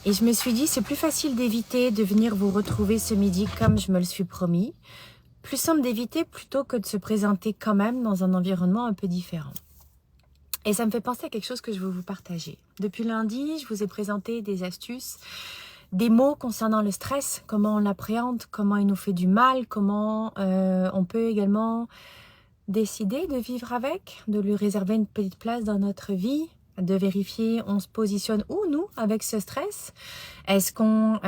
Et je me suis dit, c'est plus facile d'éviter de venir vous retrouver ce midi comme je me le suis promis. Plus simple d'éviter plutôt que de se présenter quand même dans un environnement un peu différent. Et ça me fait penser à quelque chose que je veux vous partager. Depuis lundi, je vous ai présenté des astuces, des mots concernant le stress, comment on l'appréhende, comment il nous fait du mal, comment on peut également décider de vivre avec, de lui réserver une petite place dans notre vie, de vérifier on se positionne où nous avec ce stress. Est-ce qu'on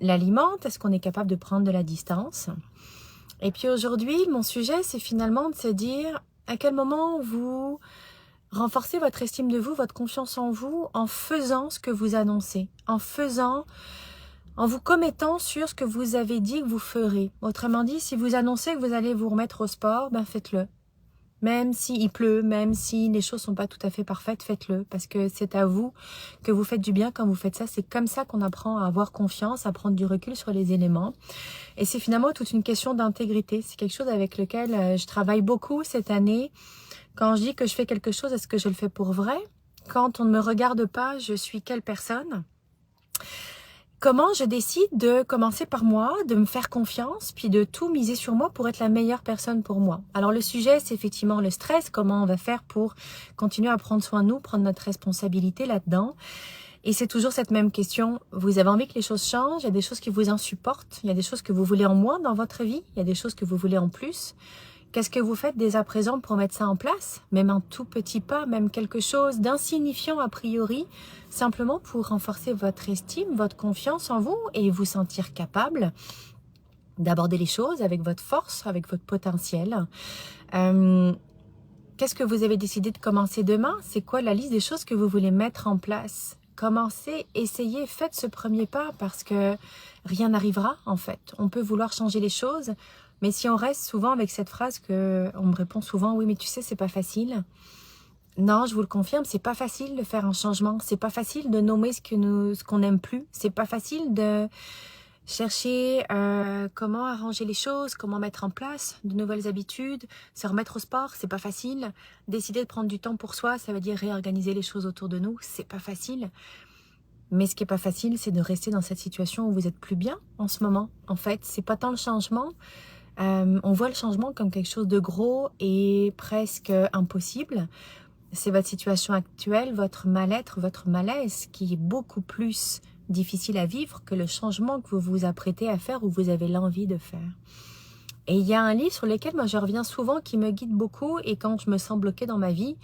l'alimente? Est-ce qu'on est capable de prendre de la distance? Et puis aujourd'hui, mon sujet, c'est finalement de se dire à quel moment vous renforcez votre estime de vous, votre confiance en vous en faisant ce que vous annoncez, en vous commettant sur ce que vous avez dit que vous ferez. Autrement dit, si vous annoncez que vous allez vous remettre au sport, ben faites-le. Même s'il pleut, même si les choses sont pas tout à fait parfaites, faites-le. Parce que c'est à vous que vous faites du bien quand vous faites ça. C'est comme ça qu'on apprend à avoir confiance, à prendre du recul sur les éléments. Et c'est finalement toute une question d'intégrité. C'est quelque chose avec lequel je travaille beaucoup cette année. Quand je dis que je fais quelque chose, est-ce que je le fais pour vrai? Quand on ne me regarde pas, je suis quelle personne? Comment je décide de commencer par moi, de me faire confiance, puis de tout miser sur moi pour être la meilleure personne pour moi? Alors le sujet, c'est effectivement le stress, comment on va faire pour continuer à prendre soin de nous, prendre notre responsabilité là-dedans. Et c'est toujours cette même question, vous avez envie que les choses changent, il y a des choses qui vous insupportent, il y a des choses que vous voulez en moins dans votre vie, il y a des choses que vous voulez en plus. Qu'est-ce que vous faites dès à présent pour mettre ça en place? Même un tout petit pas, même quelque chose d'insignifiant a priori, simplement pour renforcer votre estime, votre confiance en vous et vous sentir capable d'aborder les choses avec votre force, avec votre potentiel. Qu'est-ce que vous avez décidé de commencer demain? C'est quoi la liste des choses que vous voulez mettre en place? Commencez, essayez, faites ce premier pas parce que rien n'arrivera en fait. On peut vouloir changer les choses, mais si on reste souvent avec cette phrase que on me répond souvent, oui mais tu sais c'est pas facile. Non, je vous le confirme, c'est pas facile de faire un changement, c'est pas facile de nommer ce qu'on n'aime plus, c'est pas facile de chercher comment arranger les choses, comment mettre en place de nouvelles habitudes, se remettre au sport, c'est pas facile. Décider de prendre du temps pour soi, ça veut dire réorganiser les choses autour de nous, c'est pas facile. Mais ce qui est pas facile, c'est de rester dans cette situation où vous êtes plus bien en ce moment. En fait, c'est pas tant le changement. On voit le changement comme quelque chose de gros et presque impossible. C'est votre situation actuelle, votre mal-être, votre malaise qui est beaucoup plus difficile à vivre que le changement que vous vous apprêtez à faire ou vous avez l'envie de faire. Et il y a un livre sur lequel moi je reviens souvent qui me guide beaucoup et quand je me sens bloquée dans ma vie,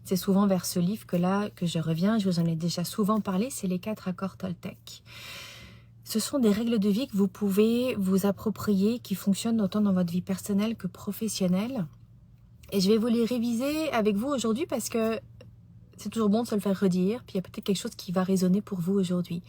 c'est souvent vers ce livre que je reviens, je vous en ai déjà souvent parlé, c'est les 4 accords Toltec. Ce sont des règles de vie que vous pouvez vous approprier, qui fonctionnent autant dans votre vie personnelle que professionnelle. Et je vais vous les réviser avec vous aujourd'hui parce que c'est toujours bon de se le faire redire, puis il y a peut-être quelque chose qui va résonner pour vous aujourd'hui.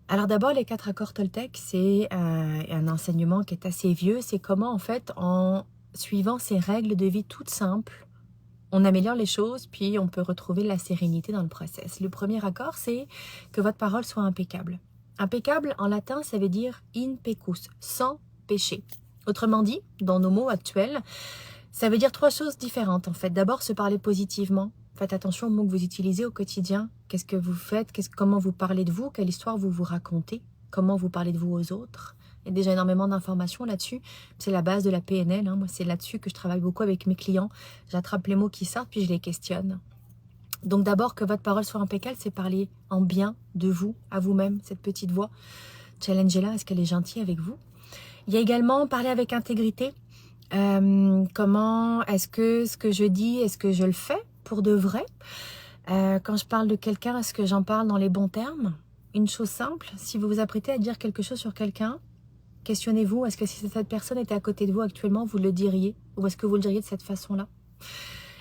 Alors d'abord, les 4 accords Toltec, c'est un enseignement qui est assez vieux. C'est comment, en fait, en suivant ces règles de vie toutes simples, on améliore les choses, puis on peut retrouver la sérénité dans le process. Le premier accord, c'est que votre parole soit impeccable. Impeccable, en latin, ça veut dire in pecus, sans péché. Autrement dit, dans nos mots actuels, ça veut dire 3 choses différentes, en fait. D'abord, se parler positivement. Faites attention aux mots que vous utilisez au quotidien. Qu'est-ce que vous faites? Comment vous parlez de vous? Quelle histoire vous vous racontez? Comment vous parlez de vous aux autres? Il y a déjà énormément d'informations là-dessus. C'est la base de la PNL. Moi, c'est là-dessus que je travaille beaucoup avec mes clients. J'attrape les mots qui sortent, puis je les questionne. Donc d'abord, que votre parole soit impeccable, c'est parler en bien de vous, à vous-même, cette petite voix. Challengez-la, est-ce qu'elle est gentille avec vous? Il y a également parler avec intégrité. Comment est-ce que ce que je dis, est-ce que je le fais pour de vrai? Quand je parle de quelqu'un, est-ce que j'en parle dans les bons termes? Une chose simple, si vous vous apprêtez à dire quelque chose sur quelqu'un, questionnez-vous, est-ce que si cette personne était à côté de vous actuellement, vous le diriez? Ou est-ce que vous le diriez de cette façon-là?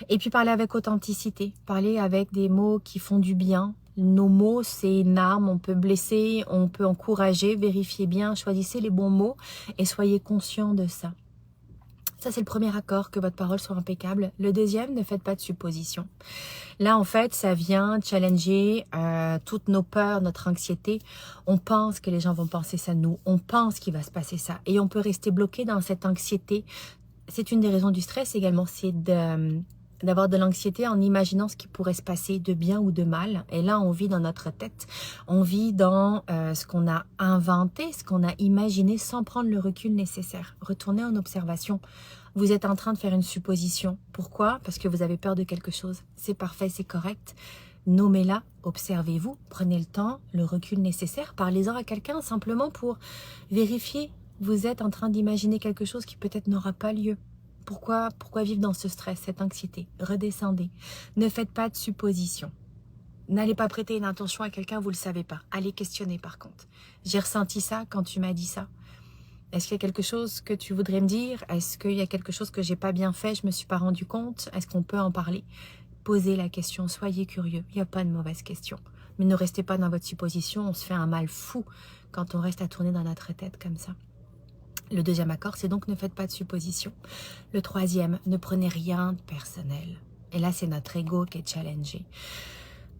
Et puis parler avec authenticité, parler avec des mots qui font du bien. Nos mots, c'est une arme, on peut blesser, on peut encourager, vérifiez bien, choisissez les bons mots et soyez conscient de ça. Ça, c'est le premier accord, que votre parole soit impeccable. Le deuxième, ne faites pas de suppositions. Là, en fait, ça vient challenger toutes nos peurs, notre anxiété. On pense que les gens vont penser ça de nous. On pense qu'il va se passer ça. Et on peut rester bloqué dans cette anxiété. C'est une des raisons du stress également, c'est d'avoir de l'anxiété en imaginant ce qui pourrait se passer de bien ou de mal. Et là, on vit dans notre tête, on vit dans ce qu'on a inventé, ce qu'on a imaginé sans prendre le recul nécessaire. Retournez en observation. Vous êtes en train de faire une supposition. Pourquoi? Parce que vous avez peur de quelque chose. C'est parfait, c'est correct. Nommez-la, observez-vous, prenez le temps, le recul nécessaire. Parlez-en à quelqu'un simplement pour vérifier. Vous êtes en train d'imaginer quelque chose qui peut-être n'aura pas lieu. Pourquoi vivre dans ce stress, cette anxiété? Redescendez. Ne faites pas de suppositions. N'allez pas prêter une intention à quelqu'un, vous ne le savez pas. Allez questionner par contre. J'ai ressenti ça quand tu m'as dit ça. Est-ce qu'il y a quelque chose que tu voudrais me dire? Est-ce qu'il y a quelque chose que j'ai pas bien fait, je me suis pas rendu compte? Est-ce qu'on peut en parler? Posez la question, soyez curieux. Il n'y a pas de mauvaise question. Mais ne restez pas dans votre supposition, on se fait un mal fou quand on reste à tourner dans notre tête comme ça. Le deuxième accord, c'est donc ne faites pas de suppositions. Le troisième, ne prenez rien de personnel. Et là, c'est notre ego qui est challengé.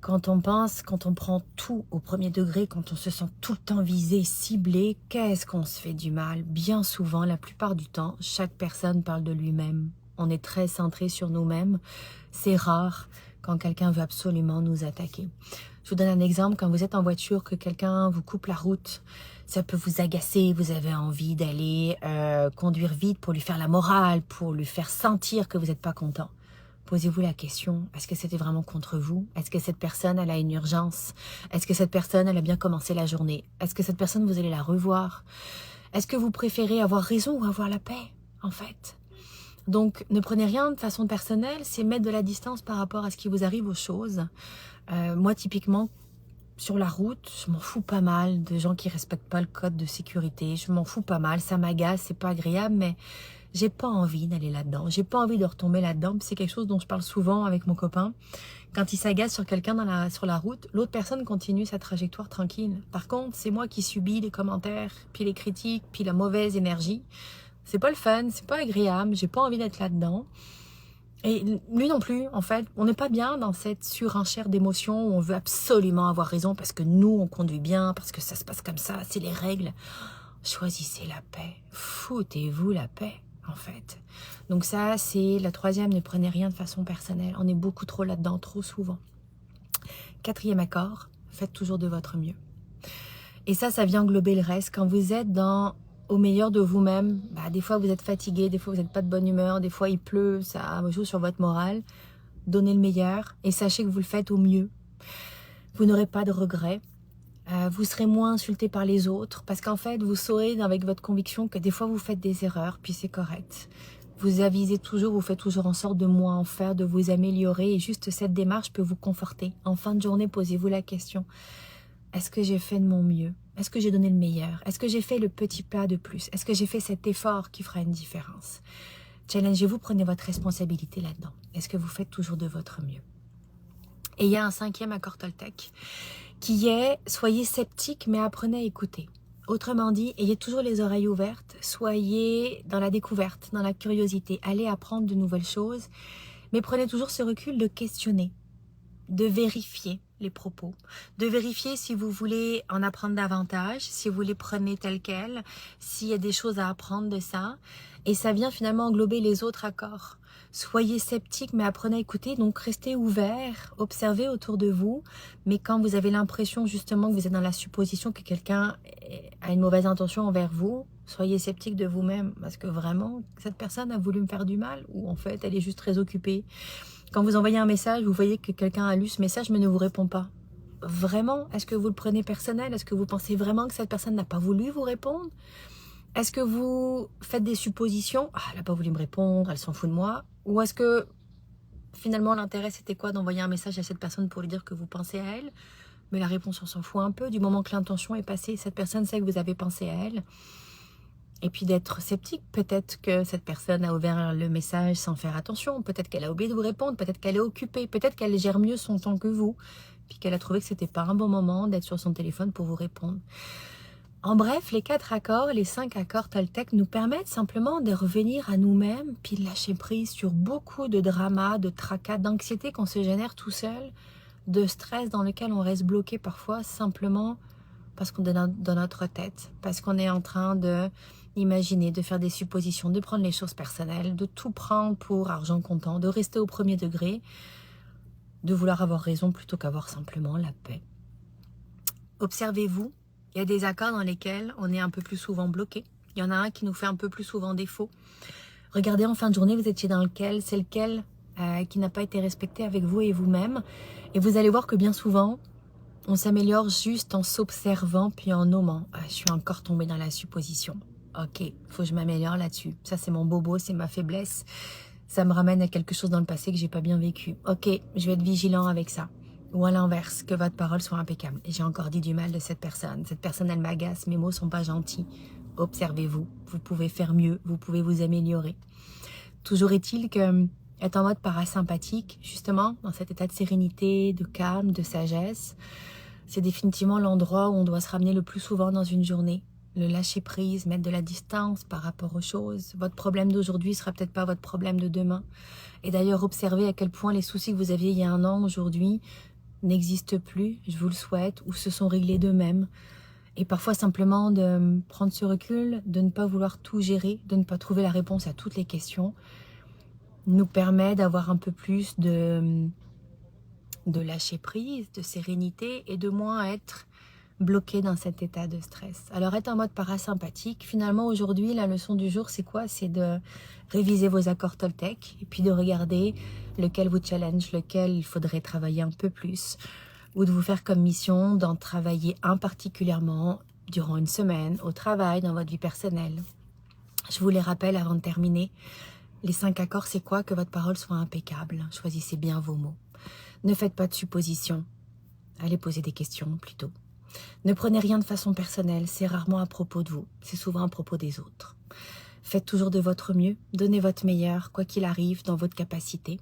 Quand on pense, quand on prend tout au premier degré, quand on se sent tout le temps visé, ciblé, qu'est-ce qu'on se fait du mal? Bien souvent, la plupart du temps, chaque personne parle de lui-même. On est très centré sur nous-mêmes. C'est rare quand quelqu'un veut absolument nous attaquer. Je vous donne un exemple. Quand vous êtes en voiture, que quelqu'un vous coupe la route, ça peut vous agacer. Vous avez envie d'aller conduire vite pour lui faire la morale, pour lui faire sentir que vous n'êtes pas content. Posez-vous la question, est-ce que c'était vraiment contre vous? Est-ce que cette personne, elle a une urgence? Est-ce que cette personne, elle a bien commencé la journée? Est-ce que cette personne, vous allez la revoir? Est-ce que vous préférez avoir raison ou avoir la paix, en fait? Donc, ne prenez rien de façon personnelle, c'est mettre de la distance par rapport à ce qui vous arrive aux choses. Moi, typiquement, sur la route, je m'en fous pas mal de gens qui respectent pas le code de sécurité. Je m'en fous pas mal, ça m'agace, c'est pas agréable, mais j'ai pas envie d'aller là-dedans. J'ai pas envie de retomber là-dedans. C'est quelque chose dont je parle souvent avec mon copain. Quand il s'agace sur quelqu'un sur la route, l'autre personne continue sa trajectoire tranquille. Par contre, c'est moi qui subis les commentaires, puis les critiques, puis la mauvaise énergie. C'est pas le fun, c'est pas agréable, j'ai pas envie d'être là-dedans. Et lui non plus, en fait, on n'est pas bien dans cette surenchère d'émotions où on veut absolument avoir raison parce que nous, on conduit bien, parce que ça se passe comme ça, c'est les règles. Choisissez la paix, foutez-vous la paix, en fait. Donc ça, c'est la troisième, ne prenez rien de façon personnelle. On est beaucoup trop là-dedans, trop souvent. Quatrième accord, faites toujours de votre mieux. Et ça vient englober le reste. Quand vous êtes au meilleur de vous-même, des fois vous êtes fatigué, des fois vous n'êtes pas de bonne humeur, des fois il pleut, ça joue sur votre morale. Donnez le meilleur et sachez que vous le faites au mieux. Vous n'aurez pas de regrets. Vous serez moins insulté par les autres parce qu'en fait, vous saurez avec votre conviction que des fois vous faites des erreurs, puis c'est correct. Vous avisez toujours, vous faites toujours en sorte de moins en faire, de vous améliorer et juste cette démarche peut vous conforter. En fin de journée, posez-vous la question. Est-ce que j'ai fait de mon mieux? Est-ce que j'ai donné le meilleur? Est-ce que j'ai fait le petit pas de plus? Est-ce que j'ai fait cet effort qui fera une différence? Challengez-vous, prenez votre responsabilité là-dedans. Est-ce que vous faites toujours de votre mieux? Et il y a un cinquième accord Toltec qui est « Soyez sceptique mais apprenez à écouter ». Autrement dit, ayez toujours les oreilles ouvertes, soyez dans la découverte, dans la curiosité, allez apprendre de nouvelles choses, mais prenez toujours ce recul de questionner, de vérifier les propos, de vérifier si vous voulez en apprendre davantage, si vous les prenez tels quels, s'il y a des choses à apprendre de ça. Et ça vient finalement englober les autres accords. Soyez sceptique, mais apprenez à écouter, donc restez ouvert, observez autour de vous. Mais quand vous avez l'impression justement que vous êtes dans la supposition que quelqu'un a une mauvaise intention envers vous, soyez sceptique de vous-même, parce que vraiment, cette personne a voulu me faire du mal, ou en fait, elle est juste très occupée. Quand vous envoyez un message, vous voyez que quelqu'un a lu ce message mais ne vous répond pas. Vraiment? Est-ce que vous le prenez personnel? Est-ce que vous pensez vraiment que cette personne n'a pas voulu vous répondre? Est-ce que vous faites des suppositions? Ah, elle n'a pas voulu me répondre, elle s'en fout de moi. Ou est-ce que finalement l'intérêt c'était quoi d'envoyer un message à cette personne pour lui dire que vous pensez à elle? Mais la réponse on s'en fout un peu. Du moment que l'intention est passée, cette personne sait que vous avez pensé à elle. Et puis d'être sceptique, peut-être que cette personne a ouvert le message sans faire attention, peut-être qu'elle a oublié de vous répondre, peut-être qu'elle est occupée, peut-être qu'elle gère mieux son temps que vous, puis qu'elle a trouvé que c'était pas un bon moment d'être sur son téléphone pour vous répondre. En bref, les 4 accords, les 5 accords Toltec nous permettent simplement de revenir à nous-mêmes, puis de lâcher prise sur beaucoup de dramas, de tracas, d'anxiété qu'on se génère tout seul, de stress dans lequel on reste bloqué parfois simplement parce qu'on est dans notre tête, parce qu'on est en train de imaginer, de faire des suppositions, de prendre les choses personnelles, de tout prendre pour argent comptant, de rester au premier degré, de vouloir avoir raison plutôt qu'avoir simplement la paix. Observez-vous, il y a des accords dans lesquels on est un peu plus souvent bloqué. Il y en a un qui nous fait un peu plus souvent défaut. Regardez en fin de journée, vous étiez dans lequel, c'est lequel qui n'a pas été respecté avec vous et vous-même. Et vous allez voir que bien souvent, on s'améliore juste en s'observant puis en nommant. Ah, je suis encore tombée dans la supposition. Ok, faut que je m'améliore là-dessus. Ça, c'est mon bobo, c'est ma faiblesse. Ça me ramène à quelque chose dans le passé que j'ai pas bien vécu. Ok, je vais être vigilant avec ça. Ou à l'inverse, que votre parole soit impeccable. Et j'ai encore dit du mal de cette personne. Cette personne, elle m'agace, mes mots sont pas gentils. Observez-vous, vous pouvez faire mieux, vous pouvez vous améliorer. Toujours est-il que être en mode parasympathique, justement, dans cet état de sérénité, de calme, de sagesse, c'est définitivement l'endroit où on doit se ramener le plus souvent dans une journée. Le lâcher prise, mettre de la distance par rapport aux choses. Votre problème d'aujourd'hui sera peut-être pas votre problème de demain. Et d'ailleurs, observez à quel point les soucis que vous aviez il y a un an, aujourd'hui, n'existent plus, je vous le souhaite, ou se sont réglés d'eux-mêmes. Et parfois simplement de prendre ce recul, de ne pas vouloir tout gérer, de ne pas trouver la réponse à toutes les questions, nous permet d'avoir un peu plus de lâcher prise, de sérénité et de moins être bloqué dans cet état de stress. Alors être en mode parasympathique, finalement aujourd'hui la leçon du jour c'est quoi? C'est de réviser vos accords Toltec et puis de regarder lequel vous challenge, lequel il faudrait travailler un peu plus, ou de vous faire comme mission d'en travailler un particulièrement durant une semaine, au travail, dans votre vie personnelle. Je vous les rappelle avant de terminer. Les 5 accords, c'est quoi? Que votre parole soit impeccable. Choisissez bien vos mots. Ne faites pas de suppositions. Allez poser des questions plutôt. Ne prenez rien de façon personnelle. C'est rarement à propos de vous. C'est souvent à propos des autres. Faites toujours de votre mieux. Donnez votre meilleur, quoi qu'il arrive, dans votre capacité.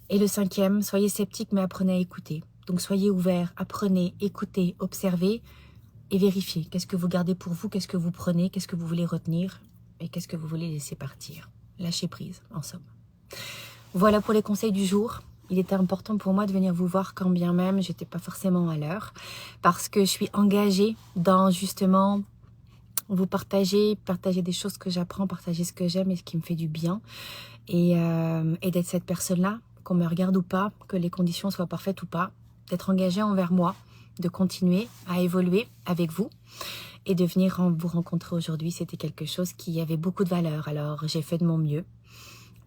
Et le 5e, soyez sceptique mais apprenez à écouter. Donc soyez ouverts, apprenez, écoutez, observez et vérifiez. Qu'est-ce que vous gardez pour vous? Qu'est-ce que vous prenez? Qu'est-ce que vous voulez retenir? Et qu'est-ce que vous voulez laisser partir? Lâchez prise, en somme. Voilà pour les conseils du jour. Il était important pour moi de venir vous voir quand bien même j'étais pas forcément à l'heure. Parce que je suis engagée dans justement vous partager des choses que j'apprends, partager ce que j'aime et ce qui me fait du bien. Et d'être cette personne-là, qu'on me regarde ou pas, que les conditions soient parfaites ou pas, d'être engagée envers moi, de continuer à évoluer avec vous et de venir vous rencontrer aujourd'hui. C'était quelque chose qui avait beaucoup de valeur, alors j'ai fait de mon mieux.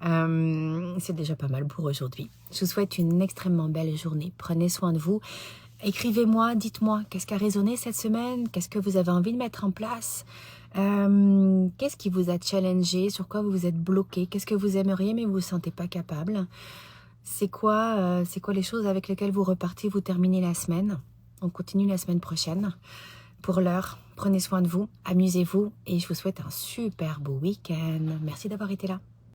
C'est déjà pas mal pour aujourd'hui. Je vous souhaite une extrêmement belle journée. Prenez soin de vous. Écrivez-moi, dites-moi qu'est-ce qui a résonné cette semaine, qu'est-ce que vous avez envie de mettre en place, qu'est-ce qui vous a challengé, sur quoi vous vous êtes bloqué, qu'est-ce que vous aimeriez mais vous ne vous sentez pas capable. C'est quoi les choses avec lesquelles vous repartez, vous terminez la semaine. On continue la semaine prochaine. Pour l'heure, prenez soin de vous, amusez-vous et je vous souhaite un super beau week-end. Merci d'avoir été là.